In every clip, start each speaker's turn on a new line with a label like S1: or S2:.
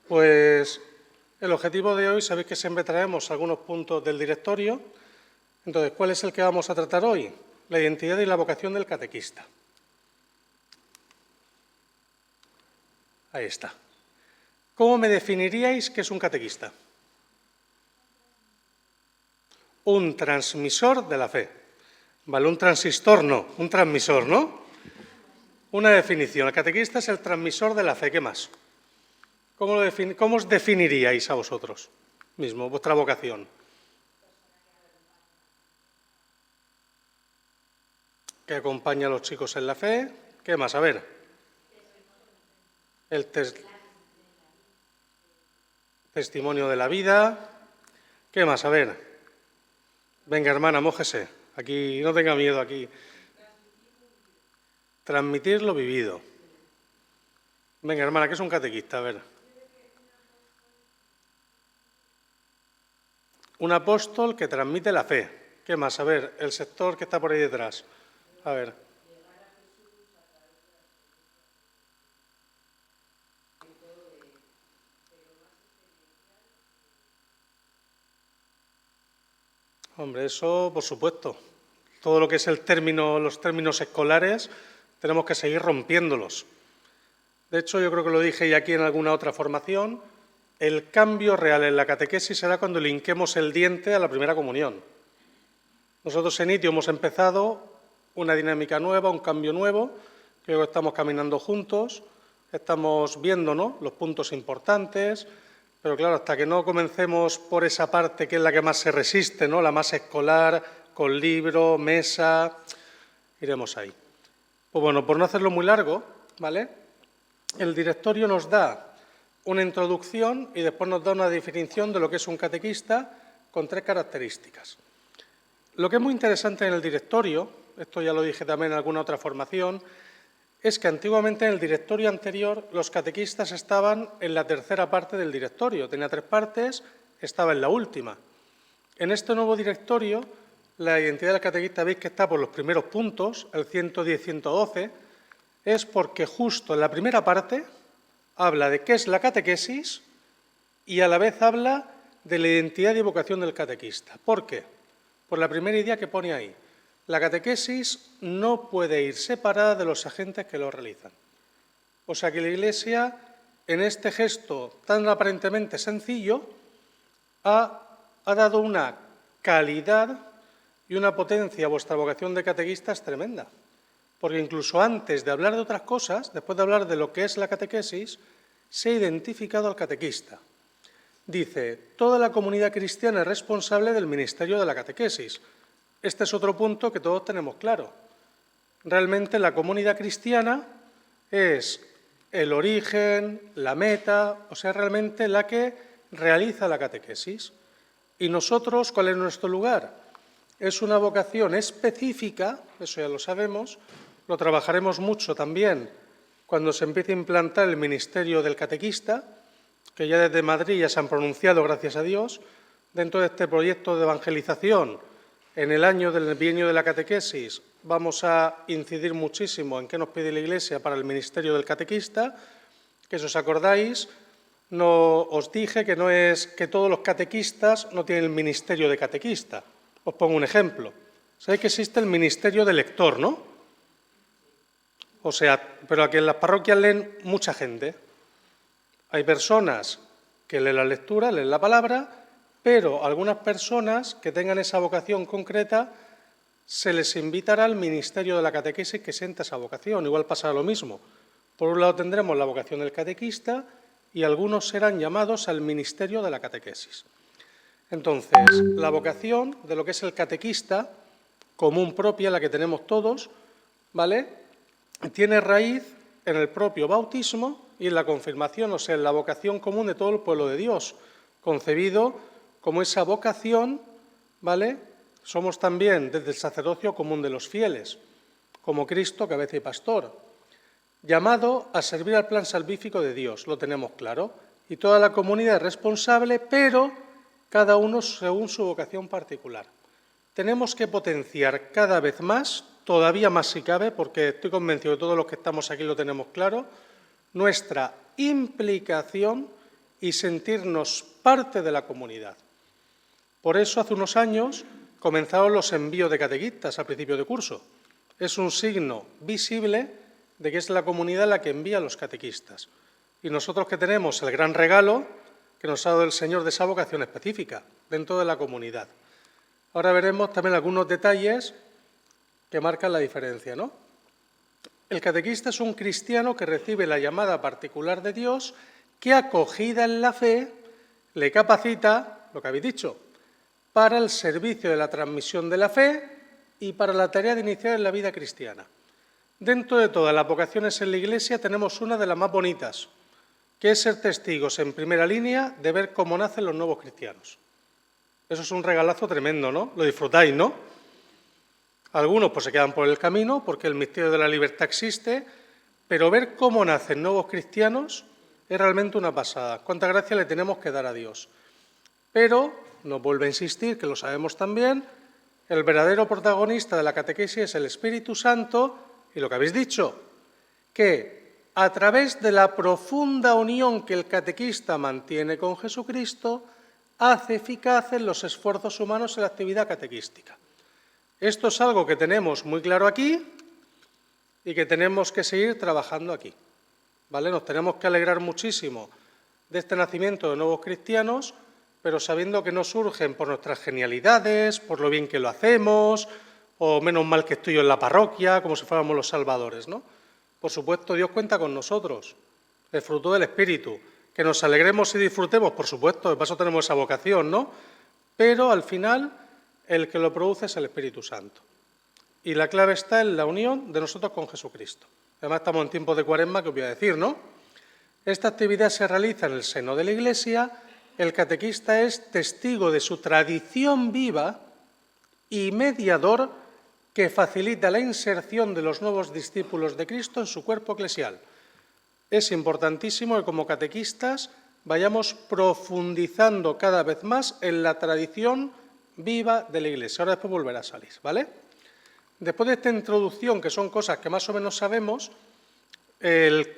S1: Pues el objetivo de hoy, sabéis que siempre traemos algunos puntos del directorio. Entonces, ¿cuál es el que vamos a tratar hoy? La identidad y la vocación del catequista. Ahí está. ¿Cómo me definiríais qué es un catequista? Un transmisor de la fe. Vale, un transistor no, un transmisor, ¿no? Una definición. El catequista es el transmisor de la fe. ¿Qué más? ¿Cómo os definiríais a vosotros mismos, vuestra vocación? Que acompaña a los chicos en la fe. ¿Qué más? A ver. El testimonio de la vida. ¿Qué más? A ver. Venga, hermana, mójese. Aquí, no tenga miedo aquí. Transmitir lo vivido. Venga, hermana, ¿qué es un catequista? A ver. Un apóstol que transmite la fe. ¿Qué más? A ver, el sector que está por ahí detrás. A ver. Hombre, eso por supuesto. Todo lo que es los términos escolares, tenemos que seguir rompiéndolos. De hecho, yo creo que lo dije ya aquí en alguna otra formación, el cambio real en la catequesis será cuando le hinquemos el diente a la primera comunión. Nosotros en ITIO hemos empezado una dinámica nueva, un cambio nuevo, creo que estamos caminando juntos, estamos viendo, ¿no?, los puntos importantes, pero claro, hasta que no comencemos por esa parte que es la que más se resiste, ¿no?, la más escolar, con libro, mesa, iremos ahí. Pues bueno, por no hacerlo muy largo, ¿vale?, el directorio nos da una introducción y después nos da una definición de lo que es un catequista con 3 características. Lo que es muy interesante en el directorio, esto ya lo dije también en alguna otra formación, es que antiguamente en el directorio anterior los catequistas estaban en la tercera parte del directorio, tenía 3 partes, estaba en la última. En este nuevo directorio, la identidad del catequista, veis que está por los primeros puntos, el 110 y 112, es porque justo en la primera parte habla de qué es la catequesis y a la vez habla de la identidad y vocación del catequista. ¿Por qué? Por la primera idea que pone ahí. La catequesis no puede ir separada de los agentes que lo realizan. O sea que la Iglesia, en este gesto tan aparentemente sencillo, ha dado una calidad y una potencia a vuestra vocación de catequistas tremenda. Porque incluso antes de hablar de otras cosas, después de hablar de lo que es la catequesis, se ha identificado al catequista. Dice, toda la comunidad cristiana es responsable del ministerio de la catequesis. Este es otro punto que todos tenemos claro. Realmente la comunidad cristiana es el origen, la meta, o sea, realmente la que realiza la catequesis. Y nosotros, ¿cuál es nuestro lugar? Es una vocación específica, eso ya lo sabemos, lo trabajaremos mucho también cuando se empiece a implantar el ministerio del catequista, que ya desde Madrid ya se han pronunciado, gracias a Dios, dentro de este proyecto de evangelización. En el año del bienio de la catequesis vamos a incidir muchísimo en qué nos pide la Iglesia para el ministerio del catequista, que si os acordáis, no os dije que no es que todos los catequistas no tienen el ministerio de catequista. Os pongo un ejemplo. Sabéis que existe el ministerio de lector, ¿no? O sea, pero aquí en las parroquias leen mucha gente. Hay personas que leen la lectura, leen la palabra, pero algunas personas que tengan esa vocación concreta se les invitará al ministerio de la catequesis que sienta esa vocación. Igual pasará lo mismo. Por un lado tendremos la vocación del catequista y algunos serán llamados al ministerio de la catequesis. Entonces, la vocación de lo que es el catequista, común propia, la que tenemos todos, ¿vale?, tiene raíz en el propio bautismo y en la confirmación, o sea, en la vocación común de todo el pueblo de Dios, concebido como esa vocación, ¿vale? Somos también desde el sacerdocio común de los fieles, como Cristo, cabeza y pastor, llamado a servir al plan salvífico de Dios, lo tenemos claro, y toda la comunidad es responsable, pero cada uno según su vocación particular. Tenemos que potenciar cada vez más, todavía más si cabe, porque estoy convencido que todos los que estamos aquí lo tenemos claro, nuestra implicación y sentirnos parte de la comunidad. Por eso, hace unos años, comenzaron los envíos de catequistas al principio de curso. Es un signo visible de que es la comunidad la que envía a los catequistas. Y nosotros que tenemos el gran regalo que nos ha dado el Señor de esa vocación específica dentro de la comunidad. Ahora veremos también algunos detalles que marcan la diferencia, ¿no? El catequista es un cristiano que recibe la llamada particular de Dios, que acogida en la fe le capacita, lo que habéis dicho, para el servicio de la transmisión de la fe y para la tarea de iniciar en la vida cristiana. Dentro de todas las vocaciones en la Iglesia tenemos una de las más bonitas, que es ser testigos en primera línea de ver cómo nacen los nuevos cristianos. Eso es un regalazo tremendo, ¿no? Lo disfrutáis, ¿no? Algunos pues se quedan por el camino porque el misterio de la libertad existe, pero ver cómo nacen nuevos cristianos es realmente una pasada. Cuánta gracia le tenemos que dar a Dios. Pero, nos vuelve a insistir, que lo sabemos también, el verdadero protagonista de la catequesis es el Espíritu Santo, y lo que habéis dicho, que a través de la profunda unión que el catequista mantiene con Jesucristo, hace eficaces los esfuerzos humanos en la actividad catequística. Esto es algo que tenemos muy claro aquí y que tenemos que seguir trabajando aquí, ¿vale? Nos tenemos que alegrar muchísimo de este nacimiento de nuevos cristianos, pero sabiendo que no surgen por nuestras genialidades, por lo bien que lo hacemos, o menos mal que estoy yo en la parroquia, como si fuéramos los salvadores, ¿no? Por supuesto, Dios cuenta con nosotros, el fruto del Espíritu. Que nos alegremos y disfrutemos, por supuesto, de paso tenemos esa vocación, ¿no? Pero al final, el que lo produce es el Espíritu Santo. Y la clave está en la unión de nosotros con Jesucristo. Además, estamos en tiempos de Cuaresma, que os voy a decir, ¿no? Esta actividad se realiza en el seno de la Iglesia. El catequista es testigo de su tradición viva y mediador que facilita la inserción de los nuevos discípulos de Cristo en su cuerpo eclesial. Es importantísimo que como catequistas vayamos profundizando cada vez más en la tradición viva de la Iglesia. Ahora después volverá a salir, ¿vale? Después de esta introducción, que son cosas que más o menos sabemos, el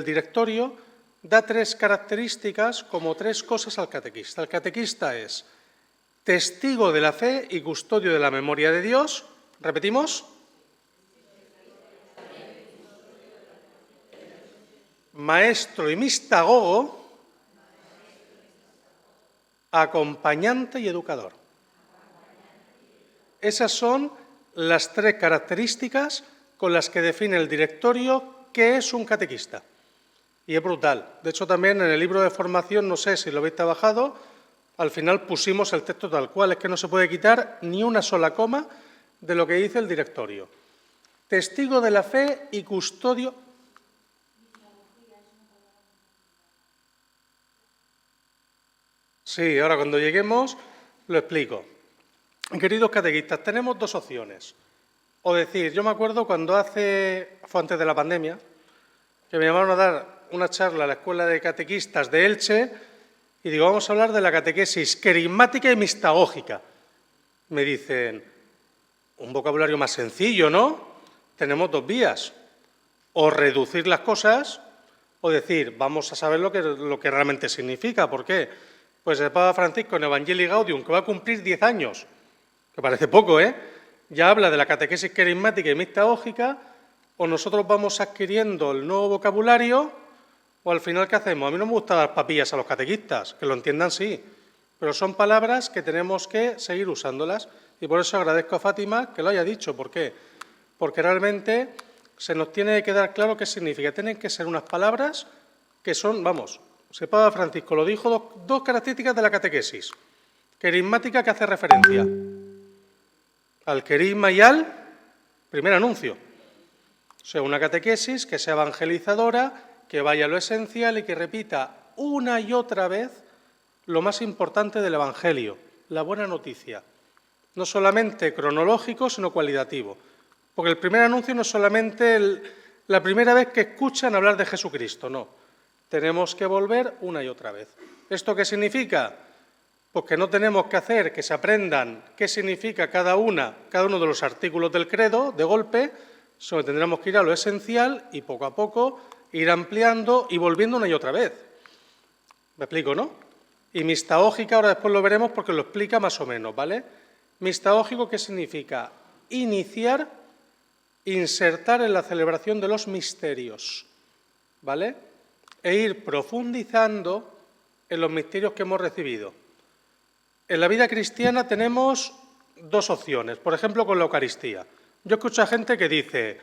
S1: directorio da 3 características como 3 cosas al catequista. El catequista es testigo de la fe y custodio de la memoria de Dios. ¿Repetimos? Maestro y mistagogo, acompañante y educador. Esas son las 3 características con las que define el directorio qué es un catequista. Y es brutal. De hecho, también en el libro de formación, no sé si lo habéis trabajado, al final pusimos el texto tal cual, es que no se puede quitar ni una sola coma de lo que dice el directorio. Testigo de la fe y custodio. Sí, ahora cuando lleguemos lo explico. Queridos catequistas, tenemos 2 opciones. O decir, yo me acuerdo cuando fue antes de la pandemia, que me llamaron a dar una charla a la Escuela de Catequistas de Elche y digo, vamos a hablar de la catequesis querigmática y mistagógica. Me dicen, un vocabulario más sencillo, ¿no? Tenemos 2 vías. O reducir las cosas o decir, vamos a saber lo que realmente significa. ¿Por qué? Pues el Papa Francisco en Evangelii Gaudium, que va a cumplir 10 años, que parece poco, ya habla de la catequesis querigmática y mistagógica, o nosotros vamos adquiriendo el nuevo vocabulario, o al final, ¿qué hacemos? A mí no me gusta dar papillas a los catequistas, que lo entiendan sí, pero son palabras que tenemos que seguir usándolas, y por eso agradezco a Fátima que lo haya dicho. ¿Por qué? Porque realmente se nos tiene que dar claro qué significa. Tienen que ser unas palabras que son, vamos, el Papa Francisco lo dijo, 2 características de la catequesis. Querigmática, que hace referencia al querigma y al primer anuncio. O sea, una catequesis que sea evangelizadora, que vaya a lo esencial y que repita una y otra vez lo más importante del Evangelio, la buena noticia. No solamente cronológico, sino cualitativo. Porque el primer anuncio no es solamente la primera vez que escuchan hablar de Jesucristo, no. Tenemos que volver una y otra vez. ¿Esto qué significa? Pues que no tenemos que hacer que se aprendan qué significa cada uno de los artículos del credo de golpe, sino que tendremos que ir a lo esencial y poco a poco ir ampliando y volviendo una y otra vez. Me explico, ¿no? Y mistaógica, ahora después lo veremos porque lo explica más o menos, ¿vale? Mistaógico, ¿qué significa? Iniciar, insertar en la celebración de los misterios, ¿vale? E ir profundizando en los misterios que hemos recibido. En la vida cristiana tenemos dos opciones, por ejemplo, con la Eucaristía. Yo escucho a gente que dice,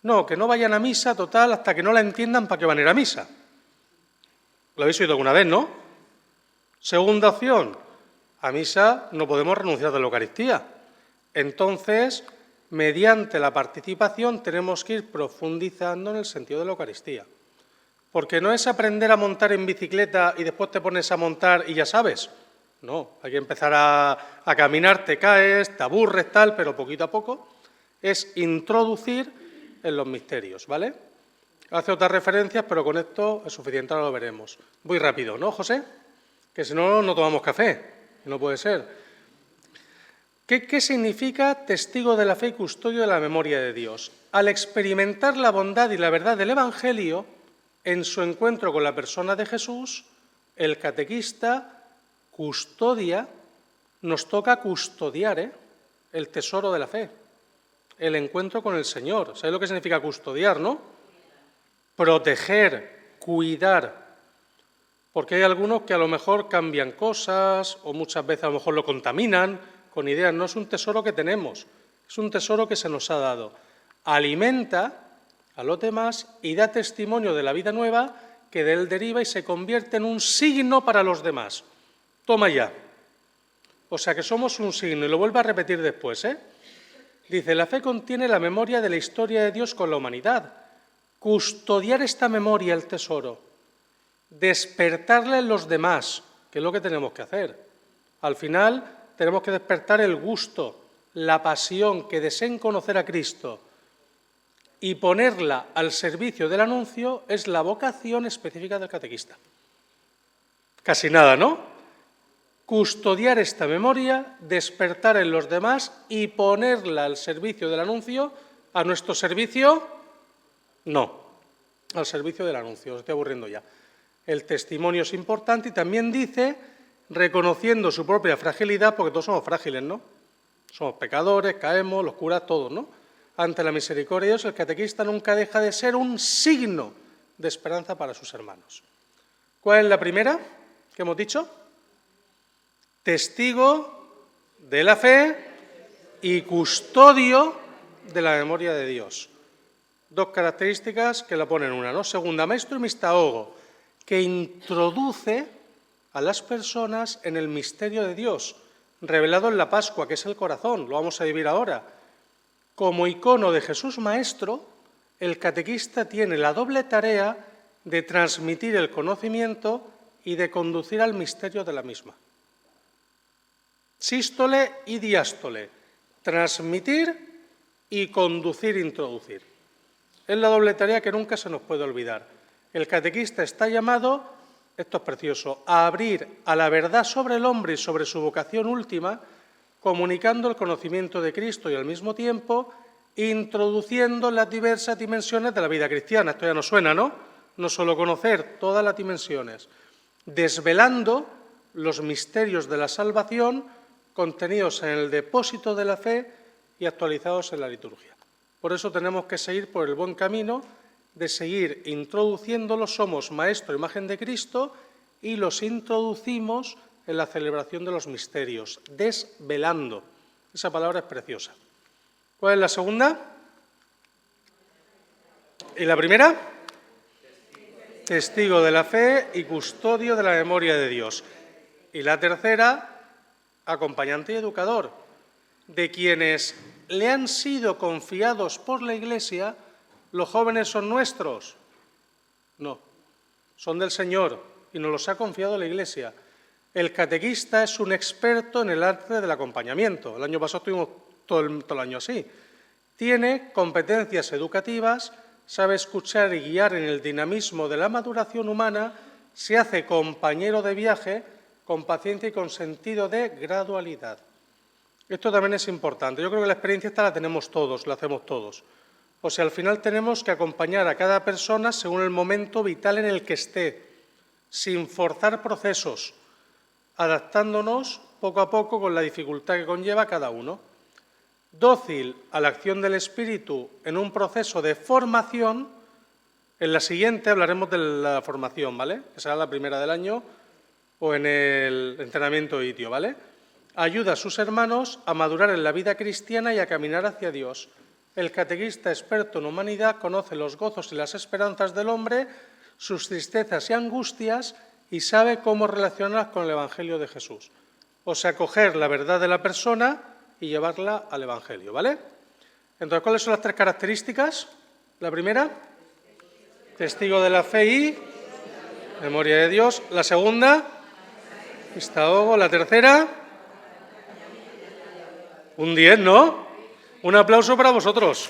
S1: no, que no vayan a misa, total, hasta que no la entiendan, ¿para qué van a ir a misa? Lo habéis oído alguna vez, ¿no? Segunda opción, a misa no podemos renunciar de la Eucaristía. Entonces, mediante la participación tenemos que ir profundizando en el sentido de la Eucaristía. Porque no es aprender a montar en bicicleta y después te pones a montar y ya sabes. No, hay que empezar a caminar, te caes, te aburres, tal, pero poquito a poco. Es introducir en los misterios, ¿vale? Hace otras referencias, pero con esto es suficiente, ahora lo veremos. Voy rápido, ¿no, José? Que si no, no tomamos café. No puede ser. ¿Qué significa testigo de la fe y custodio de la memoria de Dios? Al experimentar la bondad y la verdad del Evangelio, en su encuentro con la persona de Jesús, el catequista custodia, nos toca custodiar el tesoro de la fe, el encuentro con el Señor. ¿Sabéis lo que significa custodiar, no? Proteger, cuidar, porque hay algunos que a lo mejor cambian cosas o muchas veces a lo mejor lo contaminan con ideas. No es un tesoro que tenemos, es un tesoro que se nos ha dado. Alimenta a los demás y da testimonio de la vida nueva que de él deriva y se convierte en un signo para los demás. Toma ya. O sea que somos un signo, y lo vuelvo a repetir después, Dice, la fe contiene la memoria de la historia de Dios con la humanidad. Custodiar esta memoria, el tesoro, despertarla en los demás, que es lo que tenemos que hacer. Al final tenemos que despertar el gusto, la pasión, que deseen conocer a Cristo, y ponerla al servicio del anuncio es la vocación específica del catequista. Casi nada, ¿no? Custodiar esta memoria, despertar en los demás y ponerla al servicio del anuncio. ¿A nuestro servicio? No, al servicio del anuncio, os estoy aburriendo ya. El testimonio es importante y también dice, reconociendo su propia fragilidad, porque todos somos frágiles, ¿no? Somos pecadores, caemos, los curas, todos, ¿no? Ante la misericordia de Dios, el catequista nunca deja de ser un signo de esperanza para sus hermanos. ¿Cuál es la primera que hemos dicho? Testigo de la fe y custodio de la memoria de Dios. Dos características que la ponen una, ¿no? Segunda, maestro y mistagogo, que introduce a las personas en el misterio de Dios, revelado en la Pascua, que es el corazón, lo vamos a vivir ahora. Como icono de Jesús Maestro, el catequista tiene la doble tarea de transmitir el conocimiento y de conducir al misterio de la misma. Sístole y diástole, transmitir y conducir, introducir. Es la doble tarea que nunca se nos puede olvidar. El catequista está llamado, esto es precioso, a abrir a la verdad sobre el hombre y sobre su vocación última, comunicando el conocimiento de Cristo y al mismo tiempo introduciendo las diversas dimensiones de la vida cristiana. Esto ya nos suena, ¿no? No solo conocer todas las dimensiones, desvelando los misterios de la salvación contenidos en el depósito de la fe y actualizados en la liturgia. Por eso tenemos que seguir por el buen camino de seguir introduciéndolos. Somos maestro, imagen de Cristo, y los introducimos en la celebración de los misterios, desvelando. Esa palabra es preciosa. ¿Cuál es la segunda? ¿Y la primera? Testigo de la fe y custodio de la memoria de Dios. Y la tercera, acompañante y educador, de quienes le han sido confiados por la Iglesia. ¿Los jóvenes son nuestros? No, son del Señor y nos los ha confiado la Iglesia. El catequista es un experto en el arte del acompañamiento. El año pasado estuvimos todo el año así. Tiene competencias educativas, sabe escuchar y guiar en el dinamismo de la maduración humana, se hace compañero de viaje con paciencia y con sentido de gradualidad. Esto también es importante. Yo creo que la experiencia esta la tenemos todos, la hacemos todos. O sea, al final tenemos que acompañar a cada persona según el momento vital en el que esté. sin forzar procesos, adaptándonos poco a poco con la dificultad que conlleva cada uno. Dócil a la acción del Espíritu en un proceso de formación. En la siguiente hablaremos de la formación, ¿vale? Que será la primera del año o en el entrenamiento ITIO, ¿vale? Ayuda a sus hermanos a madurar en la vida cristiana y a caminar hacia Dios. El catequista experto en humanidad conoce los gozos y las esperanzas del hombre, sus tristezas y angustias y sabe cómo relacionarlas con el Evangelio de Jesús. O sea, coger la verdad de la persona y llevarla al Evangelio, ¿vale? Entonces, ¿cuáles son las 3 características? La primera, testigo de la fe y memoria de Dios. La segunda, pistagogo. La tercera, un 10, ¿no? Un aplauso para vosotros.